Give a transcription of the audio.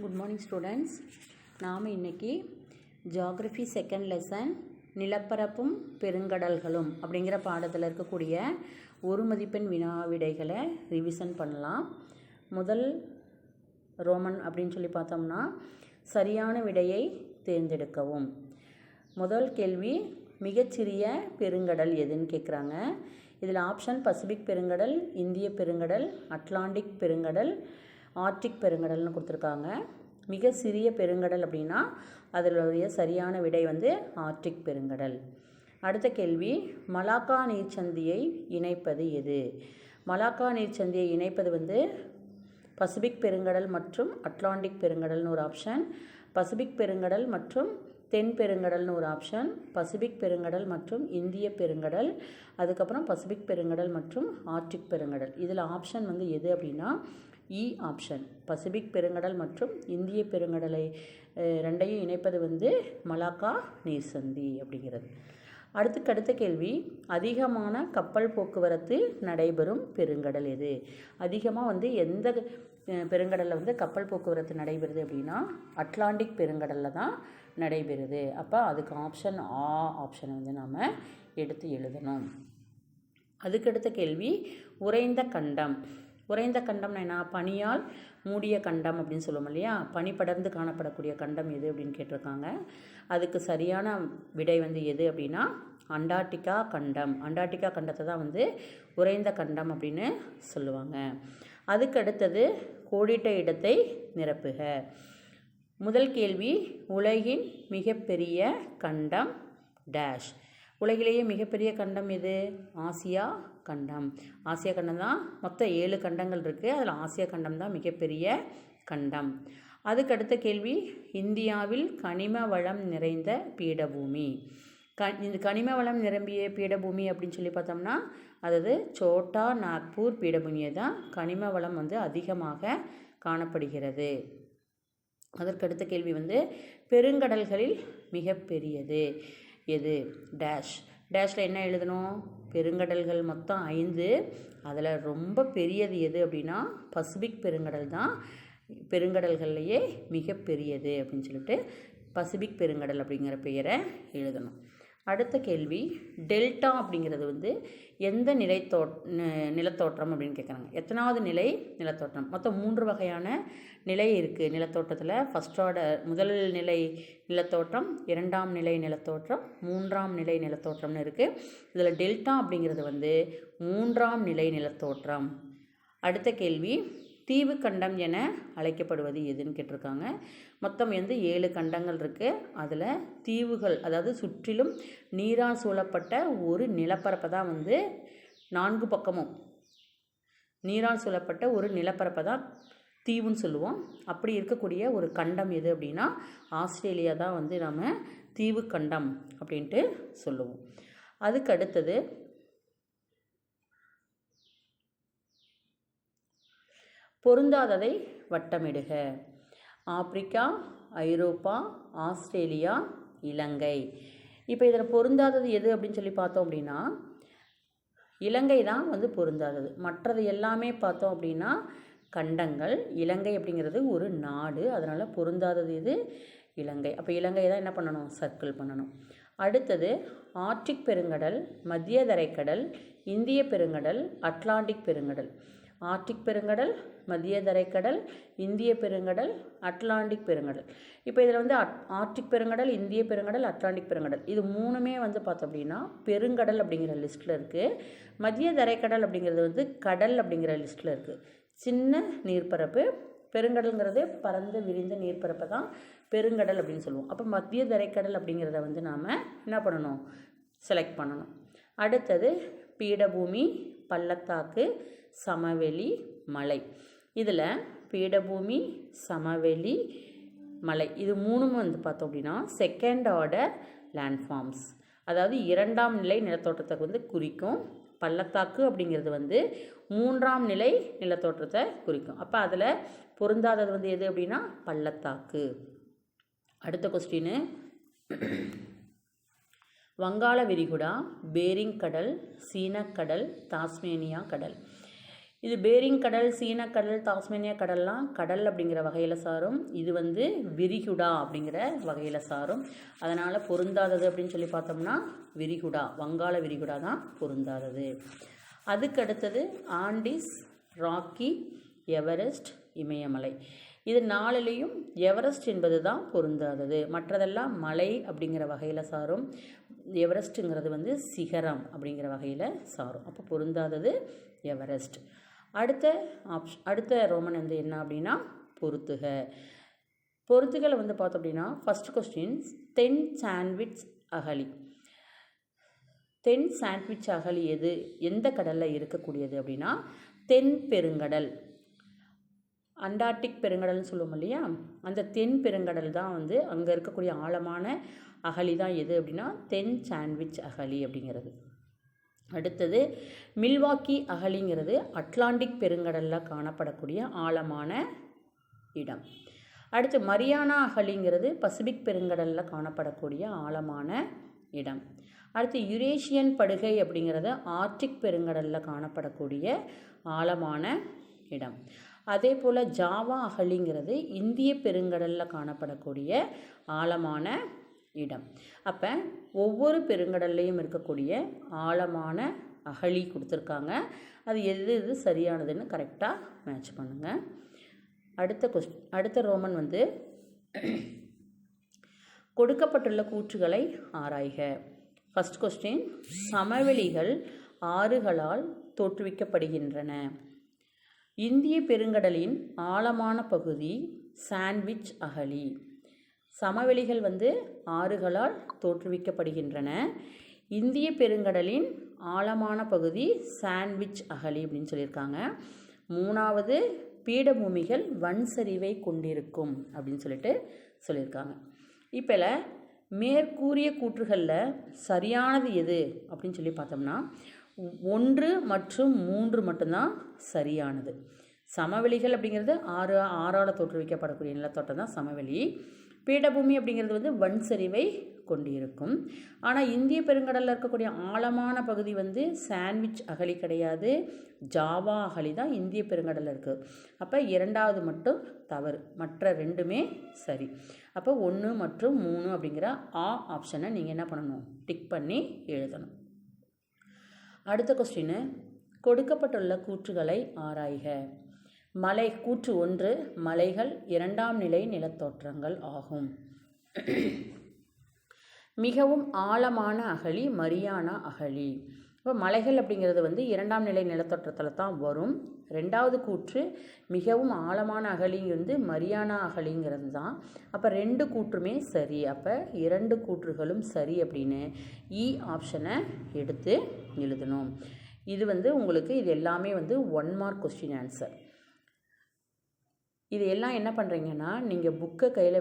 Good morning students. நாம் இன்றைக்கி geography second lesson நிலப்பரப்பும் பெருங்கடல்களும் அப்படிங்கிற பாடத்தில் இருக்கக்கூடிய ஒரு மதிப்பெண் வினா விடைகளை ரிவிஷன் பண்ணலாம். முதல் ரோமன் அப்படின்னு சொல்லி பார்த்தோம்னா சரியான விடையை தேர்ந்தெடுக்கவும். முதல் கேள்வி, மிகச்சிறிய பெருங்கடல் எதுன்னு கேட்குறாங்க. இதில் ஆப்ஷன் பசிபிக் பெருங்கடல், இந்திய பெருங்கடல், அட்லாண்டிக் பெருங்கடல், ஆர்டிக் பெருங்கடல்னு கொடுத்துருக்காங்க. மிக சிறிய பெருங்கடல் அப்படின்னா அதனுடைய சரியான விடை ஆர்டிக் பெருங்கடல். அடுத்த கேள்வி, மலாக்கா நீர்ச்சந்தியை இணைப்பது எது? மலாக்கா நீர்ச்சந்தியை இணைப்பது பசிபிக் பெருங்கடல் மற்றும் அட்லாண்டிக் பெருங்கடல்னு ஒரு ஆப்ஷன், பசிபிக் பெருங்கடல் மற்றும் தென் பெருங்கடல்னு ஒரு ஆப்ஷன், பசிபிக் பெருங்கடல் மற்றும் இந்திய பெருங்கடல், அதுக்கப்புறம் பசிபிக் பெருங்கடல் மற்றும் ஆர்டிக் பெருங்கடல். இதில் ஆப்ஷன் எது அப்படின்னா இ ஆப்ஷன். பசிபிக் பெருங்கடல் மற்றும் இந்திய பெருங்கடலை ரெண்டையும் இணைப்பது மலாக்கா நீர்சந்தி அப்படிங்கிறது. அடுத்த கேள்வி, அதிகமான கப்பல் போக்குவரத்து நடைபெறும் பெருங்கடல் எது? அதிகமாக எந்த பெருங்கடலில் கப்பல் போக்குவரத்து நடைபெறுது அப்படின்னா அட்லாண்டிக் பெருங்கடலில் தான் நடைபெறுது. அப்போ அதுக்கு ஆப்ஷன் ஆ ஆப்ஷனை நாம் எடுத்து எழுதணும். அதுக்கடுத்த கேள்வி, உறைந்த கண்டம். உறைந்த கண்டம்னா என்ன? பனியால் மூடிய கண்டம் அப்படின்னு சொல்லுவோம் இல்லையா? பனி படர்ந்து காணப்படக்கூடிய கண்டம் எது அப்படின்னு கேட்டிருக்காங்க. அதுக்கு சரியான விடை எது அப்படின்னா அண்டார்டிகா கண்டம். அண்டார்டிகா கண்டத்தை தான் உறைந்த கண்டம் அப்படின்னு சொல்லுவாங்க. அதுக்கு அடுத்தது, கோடிட்ட இடத்தை நிரப்புக. முதல் கேள்வி, உலகின் மிகப்பெரிய கண்டம் டேஷ். உலகிலேயே மிகப்பெரிய கண்டம் எது? ஆசியா கண்டம். ஆசியா கண்டம் தான். மொத்தம் 7 கண்டங்கள் இருக்குது. அதில் ஆசியா கண்டம் தான் மிகப்பெரிய கண்டம். அதுக்கடுத்த கேள்வி, இந்தியாவில் கனிம வளம் நிறைந்த பீடபூமி. இந்த கனிம வளம் நிரம்பிய பீடபூமி அப்படின்னு சொல்லி பார்த்தோம்னா அதாவது சோட்டா நாக்பூர் பீடபூமியை தான் கனிம வளம் அதிகமாக காணப்படுகிறது. அதற்கடுத்த கேள்வி, பெருங்கடல்களில் மிகப்பெரியது எது? டேஷ். டேஷில் என்ன எழுதணும்? பெருங்கடல்கள் மொத்தம் 5. அதில் ரொம்ப பெரியது எது அப்படின்னா பசிபிக் பெருங்கடல் தான் பெருங்கடல்கள்லையே மிகப்பெரியது அப்படின்னு சொல்லிட்டு பசிபிக் பெருங்கடல் அப்படிங்கிற பெயரை எழுதணும். அடுத்த கேள்வி, டெல்டா அப்படிங்கிறது எந்த நிலத்தோற்றம் அப்படின்னு கேட்குறாங்க. எத்தனாவது நிலை நிலத்தோற்றம்? மொத்தம் 3 வகையான நிலை இருக்குது நிலத்தோற்றத்தில். ஃபர்ஸ்ட் ஆர்டர் முதல் நிலை நிலத்தோற்றம், 2ஆம் நிலை நிலத்தோற்றம், 3ஆம் நிலை நிலத்தோற்றம்னு இருக்குது. இதில் டெல்டா அப்படிங்கிறது 3ஆம் நிலை நிலத்தோற்றம். அடுத்த கேள்வி, தீவு கண்டம் என அழைக்கப்படுவது எதுன்னு கேட்டிருக்காங்க. மொத்தம் 7 கண்டங்கள் இருக்குது. அதில் தீவுகள், அதாவது சுற்றிலும் நீரால் சூழப்பட்ட ஒரு நிலப்பரப்பை தான் 4 பக்கமும் நீரால் சூழப்பட்ட ஒரு நிலப்பரப்பை தான் தீவுன்னு சொல்லுவோம். அப்படி இருக்கக்கூடிய ஒரு கண்டம் எது அப்படின்னா ஆஸ்திரேலியா தான் நம்ம தீவு கண்டம் அப்படின்ட்டு சொல்லுவோம். அதுக்கு அடுத்தது, பொருந்தாததை வட்டமிடுக. ஆப்பிரிக்கா, ஐரோப்பா, ஆஸ்திரேலியா, இலங்கை. இப்போ இதில் பொருந்தாதது எது அப்படின்னு சொல்லி பார்த்தோம் அப்படின்னா இலங்கை தான் பொருந்தாதது. மற்றது எல்லாமே பார்த்தோம் அப்படின்னா கண்டங்கள். இலங்கை அப்படிங்கிறது ஒரு நாடு, அதனால் பொருந்தாதது இது இலங்கை. அப்போ இலங்கை தான் என்ன பண்ணணும்? சர்க்கிள் பண்ணணும். அடுத்தது, ஆர்டிக் பெருங்கடல், மத்திய தரைக்கடல், இந்திய பெருங்கடல், அட்லாண்டிக் பெருங்கடல். ஆர்டிக் பெருங்கடல், மத்திய தரைக்கடல், இந்திய பெருங்கடல், அட்லாண்டிக் பெருங்கடல். இப்போ இதில் ஆர்டிக் பெருங்கடல், இந்திய பெருங்கடல், அட்லாண்டிக் பெருங்கடல் இது 3மே பார்த்தோம் அப்படின்னா பெருங்கடல் அப்படிங்கிற லிஸ்ட்டில் இருக்குது. மத்திய தரைக்கடல் அப்படிங்கிறது கடல் அப்படிங்கிற லிஸ்ட்டில் இருக்குது. சின்ன நீர்ப்பரப்பு. பெருங்கடல்ங்கிறது பரந்து விரிந்த நீர்ப்பரப்பை தான் பெருங்கடல் அப்படின்னு சொல்லுவோம். அப்போ மத்திய தரைக்கடல் அப்படிங்கிறத நாம் என்ன பண்ணணும்? செலக்ட் பண்ணணும். அடுத்தது, பீடபூமி, பள்ளத்தாக்கு, சமவெளி, மலை. இதில் பீடபூமி, சமவெளி, மலை இது 3ம் பார்த்தோம் அப்படின்னா செகண்ட் ஆர்டர் லேண்ட்ஃபார்ம்ஸ், அதாவது 2ஆம் நிலை நிலத்தோற்றத்தை குறிக்கும். பள்ளத்தாக்கு அப்படிங்கிறது 3ஆம் நிலை நிலத்தோற்றத்தை குறிக்கும். அப்போ அதில் பொருந்தாதது எது அப்படின்னா பள்ளத்தாக்கு. அடுத்த கொஸ்டின், வங்காள விரிகுடா, பேரிங் கடல், சீனக்கடல், தாஸ்மேனியா கடல். இது பேரிங் கடல், சீனக்கடல், தாஸ்மேனியா கடல்லாம் கடல் அப்படிங்கிற வகையில் சாரும். இது வந்து விரிகுடா அப்படிங்கிற வகையில் சாரும். அதனால் பொருந்தாதது அப்படின்னு சொல்லி பார்த்தோம்னா விரிகுடா, வங்காள விரிகுடா தான் பொருந்தாதது. அதுக்கு அடுத்தது ஆண்டிஸ், ராக்கி, எவரெஸ்ட், இமயமலை. இது 4லேயும் எவரெஸ்ட் என்பது தான் பொருந்தாதது. மற்றதெல்லாம் மலை அப்படிங்கிற வகையில் சாரும். எவரெஸ்ட்டுங்கிறது வந்து சிகரம் அப்படிங்கிற வகையில் சாரும். அப்போ பொருந்தாதது எவரெஸ்ட். அடுத்த ரோமன் வந்து என்ன அப்படின்னா பொறுத்துக. பொறுத்துகளை வந்து பார்த்தோம் அப்படின்னா ஃபர்ஸ்ட் கொஸ்டின், தென் சாண்ட்விச் அகழி. தென் சாண்ட்விச் அகழி எந்த கடலில் இருக்கக்கூடியது அப்படின்னா தென் பெருங்கடல். அண்டார்டிக் பெருங்கடல்னு சொல்லுவோம் இல்லையா, அந்த தென் பெருங்கடல் தான் வந்து அங்கே இருக்கக்கூடிய ஆழமான அகழி தான் எது அப்படின்னா தென் சாண்ட்விச் அகழி அப்படிங்கிறது. அடுத்தது மில்வாக்கி அகழிங்கிறது அட்லாண்டிக் பெருங்கடலில் காணப்படக்கூடிய ஆழமான இடம். அடுத்து மரியானா அகழிங்கிறது பசிபிக் பெருங்கடலில் காணப்படக்கூடிய ஆழமான இடம். அடுத்து யுரேஷியன் படுகை அப்படிங்கிறது ஆர்டிக் பெருங்கடலில் காணப்படக்கூடிய ஆழமான இடம். அதே போல் ஜாவா அகழிங்கிறது இந்திய பெருங்கடலில் காணப்படக்கூடிய ஆழமான இடம். அப்போ ஒவ்வொரு பெருங்கடல்லையும் இருக்கக்கூடிய ஆழமான அகழி கொடுத்துருக்காங்க. அது எது சரியானதுன்னு கரெக்டாக மேட்ச் பண்ணுங்கள். அடுத்த ரோமன் வந்து கொடுக்கப்பட்டுள்ள கூற்றுகளை ஆராய்க. First question, சமவெளிகள் ஆறுகளால் தோற்றுவிக்கப்படுகின்றன. இந்திய பெருங்கடலின் ஆழமான பகுதி சாண்ட்விச் அகழி. சமவெளிகள் வந்து ஆறுகளால் தோற்றுவிக்கப்படுகின்றன. இந்திய பெருங்கடலின் ஆழமான பகுதி சாண்ட்விச் அகழி அப்படின்னு சொல்லியிருக்காங்க. 3வது, பீடபூமிகள் வன்சரிவை கொண்டிருக்கும் அப்படின்னு சொல்லியிருக்காங்க. இப்போ மேற்கூறிய கூற்றுகளில் சரியானது எது அப்படின்னு சொல்லி பார்த்தோம்னா 1 மற்றும் 3 மட்டும்தான் சரியானது. சமவெளிகள் அப்படிங்கிறது ஆறால் தோற்றுவிக்கப்படக்கூடிய நிலத்தோட்டம் தான் சமவெளி. பீடபூமி அப்படிங்கிறது வந்து வன்சரிவை கொண்டிருக்கும். ஆனால் இந்திய பெருங்கடலில் இருக்கக்கூடிய ஆழமான பகுதி வந்து சாண்ட்விச் அகழி கிடையாது, ஜாவா அகழி தான் இந்திய பெருங்கடலில் இருக்குது. அப்போ 2வது மட்டும் தவறு, மற்ற 2மே சரி. அப்போ 1 மற்றும் 3 அப்படிங்கிற ஆப்ஷனை நீங்கள் என்ன பண்ணணும், டிக் பண்ணி எழுதணும். அடுத்த கொஸ்டின், கொடுக்கப்பட்டுள்ள கூற்றுகளை ஆராய்க. கூற்று 1, மலைகள் 2ஆம் நிலை நிலத்தோற்றங்கள் ஆகும். மிகவும் ஆழமான அகழி மரியானா அகழி. இப்போ மலைகள் அப்படிங்கிறது வந்து 2ஆம் நிலை நிலத்தோற்றத்தில் தான் வரும். 2வது கூற்று மிகவும் ஆழமான அகழி வந்து மரியானா அகழிங்கிறது தான். அப்போ 2 கூற்றுமே சரி. அப்போ 2 கூற்றுகளும் சரி அப்படின்னு ஆப்ஷனை எடுத்து எழுதணும். இது வந்து உங்களுக்கு இது எல்லாமே வந்து 1 மார்க் கொஸ்டின் ஆன்சர். இது எல்லாம் என்ன பண்ணுறீங்கன்னா நீங்கள் புக்கை கையில்